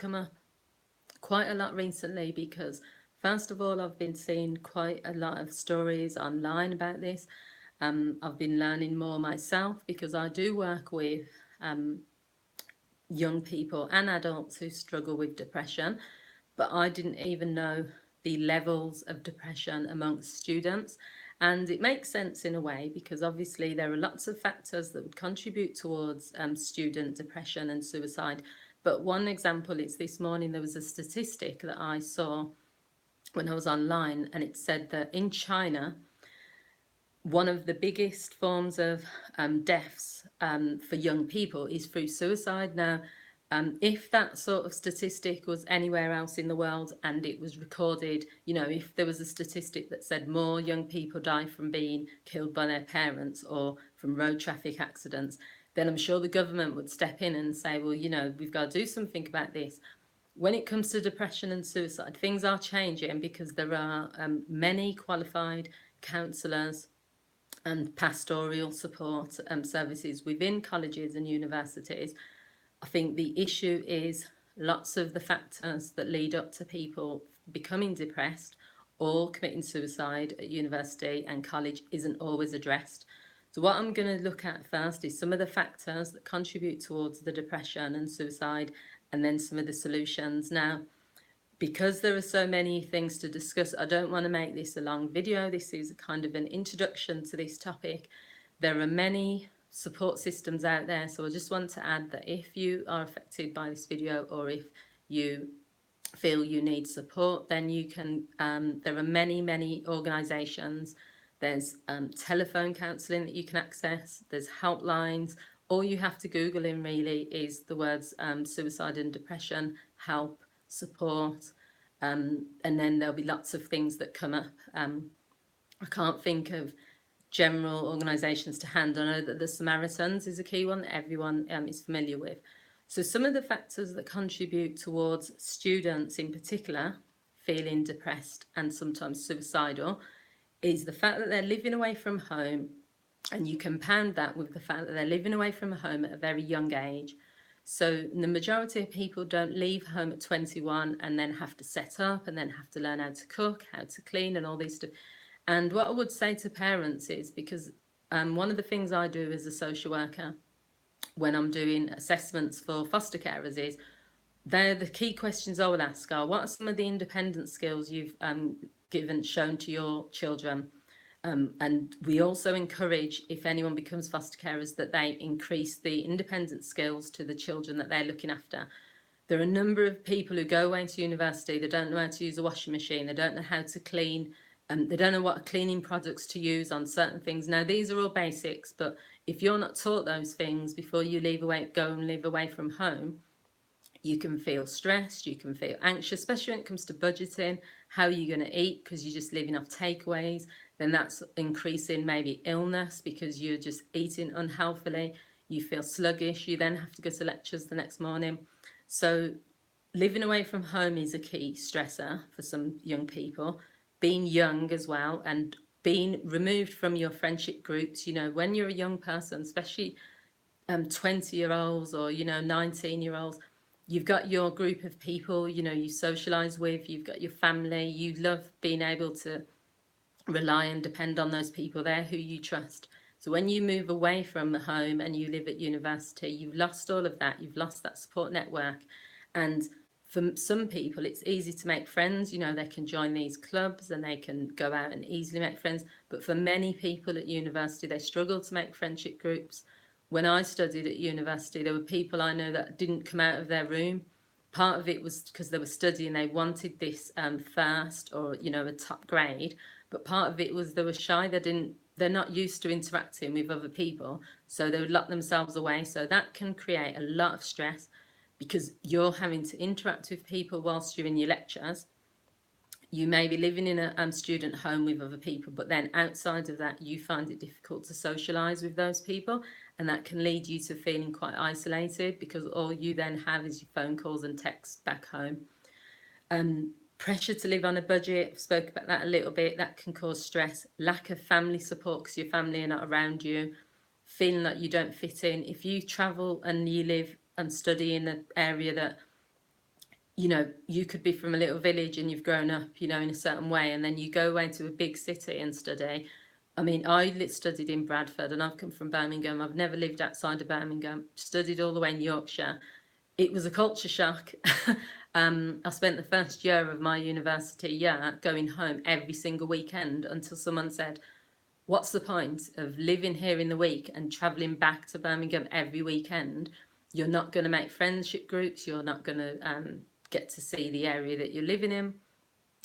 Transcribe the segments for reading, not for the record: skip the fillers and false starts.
come up quite a lot recently because, first of all, I've been seeing quite a lot of stories online about this. I've been learning more myself because I do work with um, young people and adults who struggle with depression, but I didn't even know the levels of depression amongst students. And it makes sense in a way because obviously there are lots of factors that would contribute towards student depression and suicide. But one example is this morning there was a statistic that I saw when I was online, and it said that in China, one of the biggest forms of deaths for young people is through suicide. Now, if that sort of statistic was anywhere else in the world and it was recorded, you know, if there was a statistic that said more young people die from being killed by their parents or from road traffic accidents, then I'm sure the government would step in and say, well, you know, we've got to do something about this. When it comes to depression and suicide, things are changing because there are many qualified counsellors and pastoral support services within colleges and universities. I think the issue is lots of the factors that lead up to people becoming depressed or committing suicide at university and college isn't always addressed. So what I'm going to look at first is some of the factors that contribute towards the depression and suicide, and then some of the solutions. Now, because there are so many things to discuss, I don't want to make this a long video. This is kind of an introduction to this topic. There are many support systems out there, so I just want to add that if you are affected by this video or if you feel you need support, then you can, there are many organisations. There's telephone counselling that you can access, there's helplines. All you have to Google in really is the words suicide and depression, help, support, and then there'll be lots of things that come up. I can't think of general organisations to hand. I know that the Samaritans is a key one that everyone is familiar with. So some of the factors that contribute towards students in particular feeling depressed and sometimes suicidal is the fact that they're living away from home, and you compound that with the fact that they're living away from home at a very young age. So the majority of people don't leave home at 21 and then have to set up and then have to learn how to cook, how to clean and all these stuff. And what I would say to parents is, because one of the things I do as a social worker when I'm doing assessments for foster carers is, they're the key questions I would ask are, what are some of the independent skills you've shown to your children? And we also encourage, if anyone becomes foster carers, that they increase the independent skills to the children that they're looking after. There are a number of people who go away to university, they don't know how to use a washing machine, they don't know how to clean, they don't know what cleaning products to use on certain things. Now, these are all basics, but if you're not taught those things before you go and live away from home, you can feel stressed, you can feel anxious, especially when it comes to budgeting. How are you going to eat because you're just living off takeaways? Then that's increasing maybe illness because you're just eating unhealthily. You feel sluggish, you then have to go to lectures the next morning. So living away from home is a key stressor for some young people. Being young as well and being removed from your friendship groups. You know, when you're a young person, especially 20-year-olds or, 19-year-olds, you've got your group of people, you socialise with, you've got your family, you love being able to rely and depend on those people there who you trust. So when you move away from the home and you live at university, you've lost all of that, you've lost that support network. And for some people, it's easy to make friends, they can join these clubs and they can go out and easily make friends. But for many people at university, they struggle to make friendship groups. When I studied at university, there were people I know that didn't come out of their room. Part of it was because they were studying, they wanted this first or, a top grade. But part of it was they were shy, they're not used to interacting with other people. So they would lock themselves away. So that can create a lot of stress because you're having to interact with people whilst you're in your lectures. You may be living in a student home with other people, but then outside of that, you find it difficult to socialise with those people. And that can lead you to feeling quite isolated because all you then have is your phone calls and texts back home. Pressure to live on a budget, I've spoke about that a little bit, that can cause stress. Lack of family support because your family are not around you. Feeling like you don't fit in. If you travel and you live and study in an area that you know, you could be from a little village and you've grown up, you know, in a certain way, and then you go away to a big city and study. I mean, studied in Bradford and I've come from Birmingham. I've never lived outside of Birmingham, studied all the way in Yorkshire. It was a culture shock. I spent the first year of my university year going home every single weekend until someone said, what's the point of living here in the week and travelling back to Birmingham every weekend? You're not going to make friendship groups. You're not going to get to see the area that you're living in.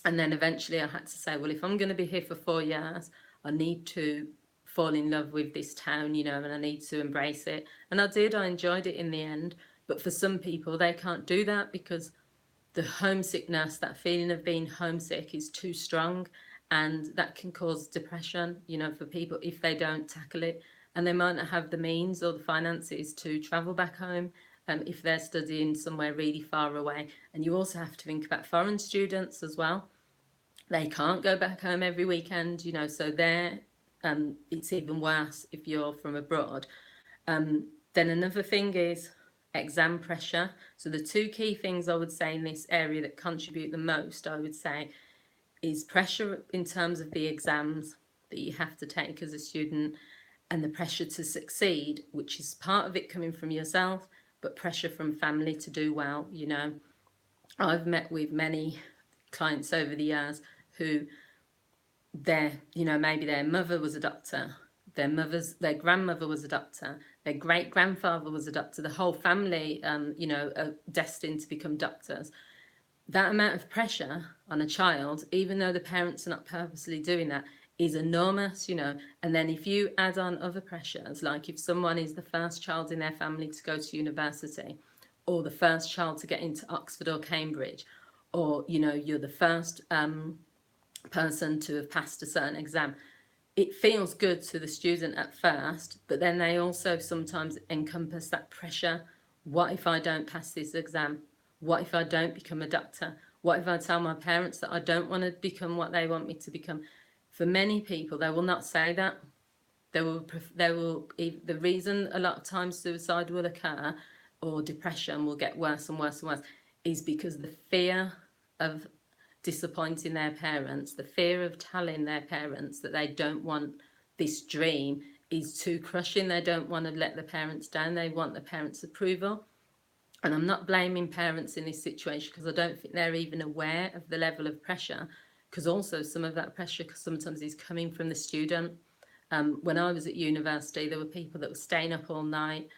And then eventually I had to say, well, if I'm going to be here for 4 years, I need to fall in love with this town, you know, and I need to embrace it. And I did. I enjoyed it in the end. But for some people, they can't do that because the homesickness, that feeling of being homesick, is too strong, and that can cause depression, you know, for people if they don't tackle it. And they might not have the means or the finances to travel back home, if they're studying somewhere really far away. And you also have to think about foreign students as well. They can't go back home every weekend, you know, so it's even worse if you're from abroad. Then another thing is exam pressure. So the two key things I would say in this area that contribute the most, I would say, is pressure in terms of the exams that you have to take as a student, and the pressure to succeed, which is part of it coming from yourself, but pressure from family to do well. You know, I've met with many clients over the years who maybe their mother was a doctor, their grandmother was a doctor, their great grandfather was a doctor, the whole family, are destined to become doctors. That amount of pressure on a child, even though the parents are not purposely doing that, is enormous, you know. And then if you add on other pressures, like if someone is the first child in their family to go to university, or the first child to get into Oxford or Cambridge, or, you know, you're the first person to have passed a certain exam, it feels good to the student at first, but then they also sometimes encompass that pressure. What if I don't pass this exam? What if I don't become a doctor? What if I tell my parents that I don't want to become what they want me to become? For many people, they will not say that. The reason a lot of times suicide will occur or depression will get worse and worse and worse is because the fear of disappointing their parents, the fear of telling their parents that they don't want this dream is too crushing. They don't want to let the parents down. They want the parents' approval. And I'm not blaming parents in this situation because I don't think they're even aware of the level of pressure, because also some of that pressure sometimes is coming from the student. When I was at university, there were people that were staying up all night,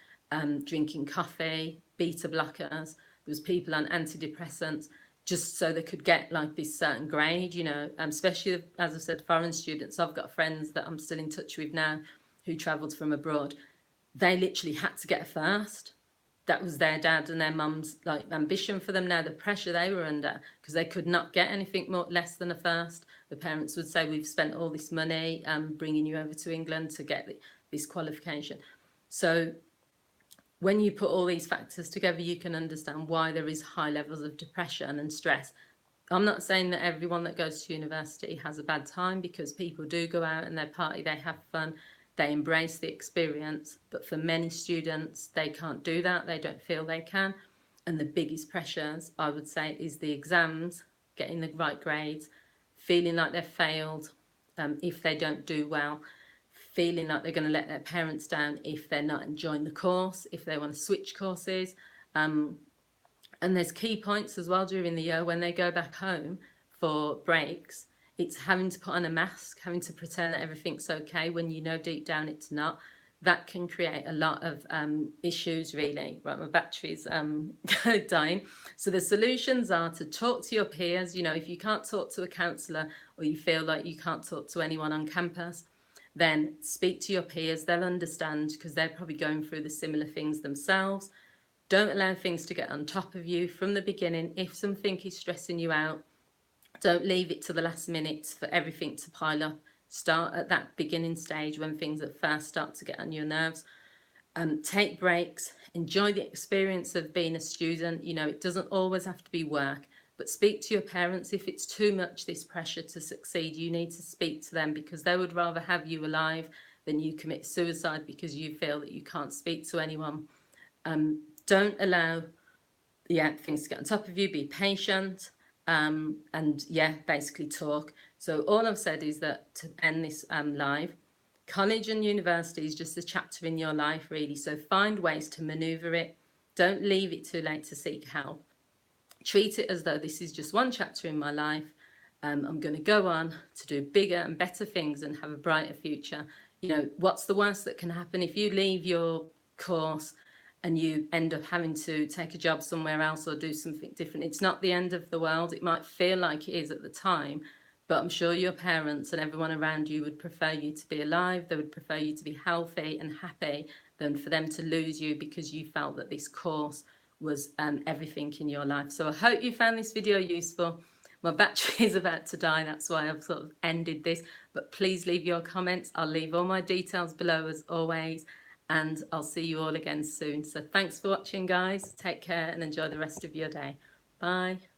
drinking coffee, beta blockers. There was people on antidepressants just so they could get like this certain grade, you know, especially, as I said, foreign students. I've got friends that I'm still in touch with now who travelled from abroad. They literally had to get a first. That was their dad and their mum's like ambition for them. Now the pressure they were under, because they could not get anything more less than a first. The parents would say, we've spent all this money bringing you over to England to get this qualification. So when you put all these factors together, you can understand why there is high levels of depression and stress. I'm not saying that everyone that goes to university has a bad time, because people do go out and they party, they have fun, they embrace the experience. But for many students, they can't do that. They don't feel they can. And the biggest pressures, I would say, is the exams, getting the right grades, feeling like they've failed if they don't do well, feeling like they're going to let their parents down if they're not enjoying the course, if they want to switch courses. And there's key points as well during the year when they go back home for breaks. It's having to put on a mask, having to pretend that everything's okay when you know deep down it's not. That can create a lot of issues, really. Right, my battery's dying. So the solutions are to talk to your peers. You know, if you can't talk to a counsellor, or you feel like you can't talk to anyone on campus, then speak to your peers. They'll understand, because they're probably going through the similar things themselves. Don't allow things to get on top of you from the beginning. If something is stressing you out, don't leave it to the last minute for everything to pile up. Start at that beginning stage when things at first start to get on your nerves. Take breaks. Enjoy the experience of being a student. You know, it doesn't always have to be work, but speak to your parents. If it's too much, this pressure to succeed, you need to speak to them, because they would rather have you alive than you commit suicide because you feel that you can't speak to anyone. Don't allow yeah, things to get on top of you, be patient, and yeah, basically talk. So all I've said is that to end this live, college and university is just a chapter in your life, really. So find ways to maneuver it. Don't leave it too late to seek help. Treat it as though this is just one chapter in my life. I'm going to go on to do bigger and better things and have a brighter future. You know, what's the worst that can happen if you leave your course and you end up having to take a job somewhere else or do something different? It's not the end of the world. It might feel like it is at the time, but I'm sure your parents and everyone around you would prefer you to be alive. They would prefer you to be healthy and happy than for them to lose you because you felt that this course was everything in your life. So I hope you found this video useful. My battery is about to die, that's why I've sort of ended this, but please leave your comments. I'll leave all my details below as always, and I'll see you all again soon. So thanks for watching, guys. Take care and enjoy the rest of your day. Bye.